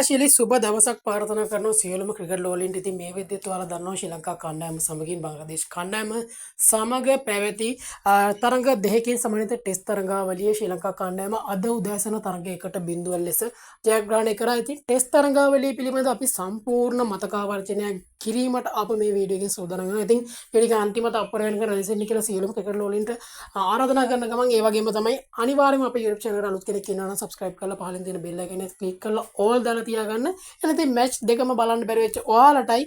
ආකාශයේදී සුබ දවසක් ප්‍රාර්ථනා කරන සියලුම ක්‍රිකට් ලෝලීන්ට ඉතින් මේ විදිහට ඔයාලා දන්නවා ශ්‍රී ලංකා කණ්ඩායම සමගින් බංග්ලාදේශ කණ්ඩායම සමග පැවති තරඟ දෙකකින් සමන්විත ටෙස්ට් තරඟාවලියේ ශ්‍රී ලංකා කණ්ඩායම අද උදෑසන තරඟයකට බිඳුවක් ලෙස ජයග්‍රහණය කරා. ඉතින් ටෙස්ට් තරඟාවලිය පිළිබඳ අපි සම්පූර්ණ මතකාවර්ජනයක් කිරීමට අප මේ වීඩියෝ එකෙන් සූදානම් වෙනවා. ඉතින් ඒක අන්තිමට අපරයන් කරන රැඳෙන්න කියලා සියලුම ක්‍රිකට් ලෝලීන්ට ආරාධනා කරන ගමන් ඒ වගේම තමයි අනිවාර්යයෙන්ම අපේ YouTube channel එකට අලුත් කෙනෙක් ඉන්නවා නම් subscribe කරලා පහලින් තියෙන bell icon එක click කරලා all දාලා තියාගන්න. එනදී මැච් දෙකම බලන්න බැරි වෙච්ච ඔයාලටයි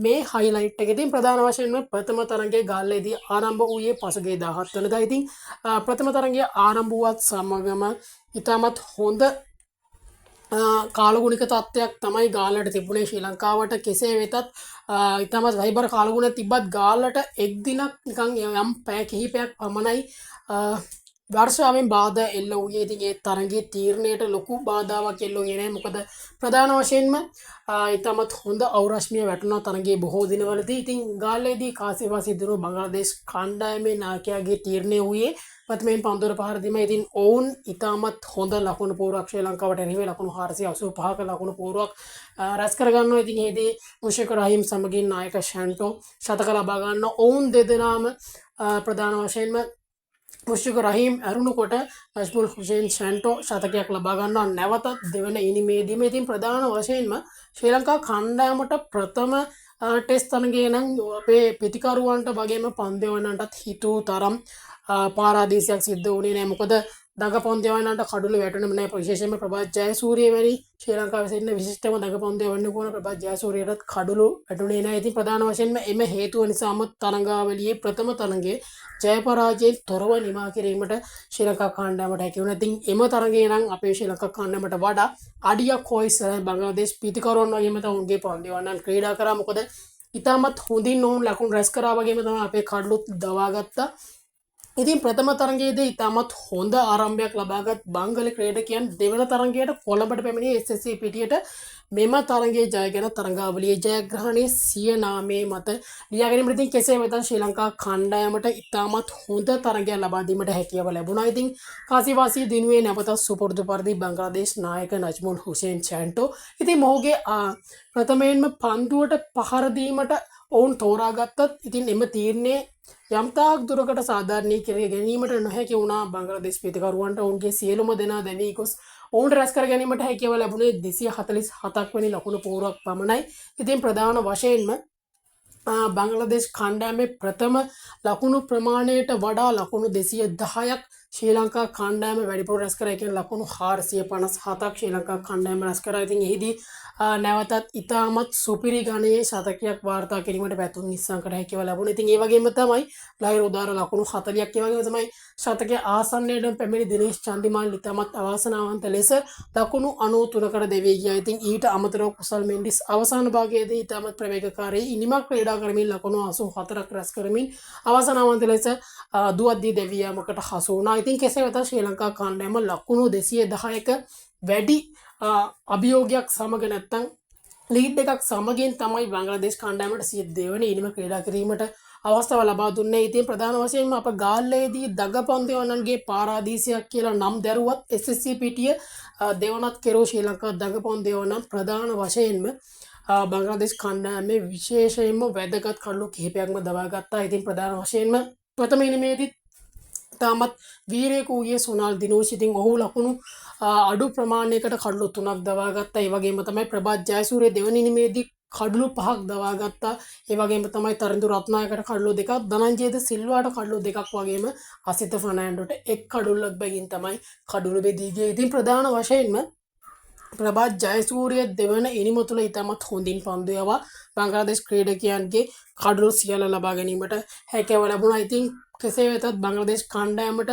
මේ highlight එක. ඉතින් ප්‍රධාන වශයෙන්ම ප්‍රථම තරඟයේ ගාල්ලේදී ආරම්භ වූයේ පසුගිය 17 වෙනිදා. ඉතින් ප්‍රථම තරඟය ආරම්භ වුවත් සමගම ඉතාමත් හොඳ කාලගුණික තත්ත්වයක් තමයි ගාල්ලට තිබුණේ. ශ්‍රී ලංකාවට කෙසේ වෙතත් ඉතාමත් වයිබර කාලගුණ තිබ්බත් ගාල්ලට එක් දිනක් නිකන් යම් පැය කිහිපයක් පමණයි වර්ෂාවෙන් බාධා එල්ල වූයේ. ඉතින් ඒ තරඟයේ තීරණයට ලොකු බාධාවක් එල්ල වුණේ නැහැ. මොකද ප්‍රධාන වශයෙන්ම ඉතාමත් හොඳ අවරශ්මිය වැටුණා තරඟයේ බොහෝ දිනවලදී. ඉතින් ගාල්ලේදී කාසිවා සිදුරු බංග්ලාදේශ කණ්ඩායමේ නායකයාගේ තීරණය වූයේ ප්‍රථමයෙන් පන්දුර පහර දීම. ඉතින් ඔවුන් ඉතාමත් හොඳ ලකුණු පෝරුවක් ශ්‍රී ලංකාවට එරෙහිව ලකුණු 485ක ලකුණු පෝරුවක් රැස් කර ගන්නවා. ඉතින් එහිදී මුෂෆික් රහීම් සමගින් නායක ෂැන්ටෝ ශතක ලබා ගන්න. ඔවුන් දෙදෙනාම ප්‍රධාන වශයෙන්ම මුෂෆික් රහීම් ඇරුණුකොට නජ්මුල් හුසේන් ෂැන්ටෝ ශතකයක් ලබා ගන්නවා නැවතත් දෙවන ඉනිමේදීම. ඉතින් ප්‍රධාන වශයෙන්ම ශ්‍රී ලංකා කණ්ඩායමට ප්‍රථම ටෙස්ට් තරඟය නම් අපේ පිතිකරුවන්ට වගේම පන්දෙවන්නටත් හිතූ තරම් පාරාදීසයක් සිද්ධ වුණේ නැහැ. මොකද දඟපන්දෙවන්නට කඩුළු වැටුණෙම නැහැ. විශේෂයෙන්ම ප්‍රභාත් ජයසූරිය වැනි ශ්‍රී ලංකාවේ සිටින විශිෂ්ටම දඟපන්දෙවන්න කෝන ප්‍රභාත් ජයසූරියටත් කඩුළු වැටුණේ නැහැ. ඉතින් ප්‍රධාන වශයෙන්ම එම හේතුව නිසාම තරඟාවලියේ ප්‍රථම තරඟයේ ජය පරාජයෙන් තොරව නිමා කිරීමට ශ්‍රී ලංකා කණ්ඩායමට හැකි වුණා. ඉතින් එම තරඟේ නම් අපේ ශ්‍රී ලංකා කණ්ඩායමට වඩා අඩියක් හොය ඉස්සරහ බංග්ලාදේශ පිතිකරුවන් වගේම තමයි උන්ගේ පන්දෙවන්නන් ක්‍රීඩා කරා. මොකද ඉතාමත් හොඳින් ඔවුන් ලකුණු රැස් කරා වගේම තමයි අපේ කඩලුත් දවා ගත්තා. ඉතින් ප්‍රථම තරඟයේදී ඉතාමත් හොඳ ආරම්භයක් ලබාගත් බංගල ක්‍රීඩකයන් දෙවන තරඟයට කොළඹට පැමිණි SSC පිටියට මෙම තරඟයේ ජයගෙන තරඟාවලියේ ජයග්‍රහණයේ සිය නාමයේ මත ලියා ගැනීමට ඉතින් කෙසේ වෙතත් ශ්‍රී ලංකා කණ්ඩායමට ඉතාමත් හොඳ තරඟයක් ලබා දීමට හැකියාව ලැබුණා. ඉතින් කාසිවාසී දිනුවේ නැවත සුපුරුදු පරිදි බංග්ලාදේශ නායක නජ්මුල් හුසේන් ෂැන්ටෝ ඉතින් මොහුගේ ප්‍රථමයෙන්ම පන්දුවට පහර දීමට ඔවුන් තෝරාගත්තත් ඉතින් එම තීරණය යම්තාක් දුරකට සාධාරණී කර ගැනීමට නොහැකි වුණා. බංග්ලාදේශ පිතිකරුවන්ට ඔවුන්ගේ සියලුම දෙනා දැවී ගොස් ඔවුන්ට රැස් කර ගැනීමට හැකියාව ලැබුණේ 247ක් වැනි ලකුණු පෝරුවක් පමණයි. ඉතින් ප්‍රධාන වශයෙන්ම බංග්ලාදේශ කණ්ඩායමේ ප්‍රථම ලකුණු ප්‍රමාණයට වඩා ලකුණු 210ක් ශ්‍රී ලංකා කණ්ඩායම වැඩිපුර රැස් කරා. ඒ කියන්නේ ලකුණු 457ක් ශ්‍රී ලංකා කණ්ඩායම රැස් කරා. ඉතින් එහිදී නැවතත් ඉතාමත් සුපිරි ගණයේ ශතකයක් වාර්තා කිරීමට පැතුම් නිස්සංකට හැකියාව ලැබුණා. ඉතින් ඒ වගේම තමයි ලහිර උදාර ලකුණු 40ක් ඒ වගේම තමයි ශතකයේ ආසන්නයට පැමිණි දිනේෂ් චන්දිමාල් ඉතාමත් අවාසනාවන්ත ලෙස ලකුණු 93කට දෙවී ගියා. ඉතින් ඊට අමතරව කුසල් මෙන්ඩිස් අවසාන භාගයේදී ඉතාමත් ප්‍රවේගකාරී ඉනිමක් ක්‍රීඩා කරමින් ලකුණු 84ක් රැස් කරමින් අවසානවන්ත ලෙස දුවද්දී දෙවී යාමකට හසු වුණා. ඉතින් කෙසේ වෙතත් ශ්‍රී ලංකා කණ්ඩායම ලකුණු 210ක වැඩි අභියෝගයක් සමග නැත්තම් ලීඩ් එකක් සමගින් තමයි බංග්ලාදේශ කණ්ඩායමට සිය දෙවන ඉනිම ක්‍රීඩා කිරීමට අවස්ථාව ලබා දුන්නේ. ඉතින් ප්‍රධාන වශයෙන්ම අප ගාල්ලේදී දඟපන්දෙවන්නන්ගේ පාරාදීසයක් කියලා නම් දැරුවත් SSC පිටිය දෙවනත් කෙරෝ ශ්‍රී ලංකා දඟපන්දෙවන්නන් ප්‍රධාන වශයෙන්ම බංග්ලාදේශ කණ්ඩායමේ විශේෂයෙන්ම වැදගත් කඩලු කිහිපයක්ම දවා ගත්තා. ඉතින් ප්‍රධාන වශයෙන්ම ප්‍රථම ඉනිමේදී තාමත් වීරයෙකු වූයේ සොනාල් දිනෝෂ්. ඉතින් ඔහු ලකුණු අඩු ප්‍රමාණයකට කඩලු 3ක් දවා ගත්තා. ඒ වගේම තමයි ප්‍රභාත් ජයසූරිය දෙවන ඉනිමේදී කඩලු 5ක් දවා ගත්තා. ඒ වගේම තමයි තරිඳු රත්නායකට කඩලු 2ක්, ධනංජයද සිල්වාට කඩලු 2ක් වගේම අසිත ෆර්නෑන්ඩෝට එක් කඩුල්ලක් බැගින් තමයි කඩලු බෙදී ගියේ. ඉතින් ප්‍රධාන වශයෙන්ම ප්‍රභාත් ජයසූරිය දෙවන ඉනිම තුළ ඉතාමත් හොඳින් පන්දු යවා බංග්ලාදේශ ක්‍රීඩකයන්ගේ කඩලු සියල්ල ලබා ගැනීමට හැකියාව ලැබුණා. ඉතින් කෙසේ වෙතත් බංග්ලාදේශ කණ්ඩායමට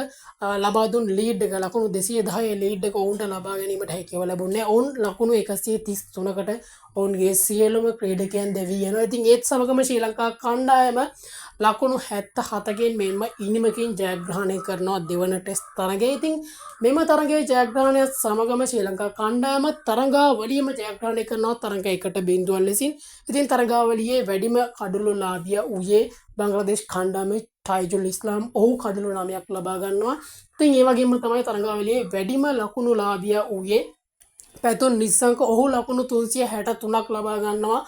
ලබා දුන් ලීඩ් එක ලකුණු 210 ලීඩ් එක ඔවුන්ට ලබා ගැනීමට හැකියාව ලැබුණේ. ඔවුන් ලකුණු 133කට ඔවුන්ගේ සියලුම ක්‍රීඩකයන් දෙවී යනවා. ඉතින් ඒත් සමගම ශ්‍රී ලංකා කණ්ඩායම ලකුණු 77කින් මෙන්න ඉනිමකින් ජයග්‍රහණය කරනවා දෙවන ටෙස්ට් තරඟය. ඉතින් මෙම තරඟයේ ජයග්‍රහණයත් සමගම ශ්‍රී ලංකා කණ්ඩායම තරඟාවලියම ජයග්‍රහණය කරනවා තරඟ 1-0 ලෙසින්. ඉතින් තරඟාවලියේ වැඩිම කඩලු ලාභියා වූයේ බංග්ලාදේශ කණ්ඩායමේ ටයිජුල් ඉස්ලාම්. ඔහු කඩලු 9ක් ලබා ගන්නවා. ඉතින් ඒ වගේම තමයි තරඟාවලියේ වැඩිම ලකුණු ලාභියා වූයේ පැතුම් නිස්සංක ඔහු ලකුණු 363ක් ලබා ගන්නවා.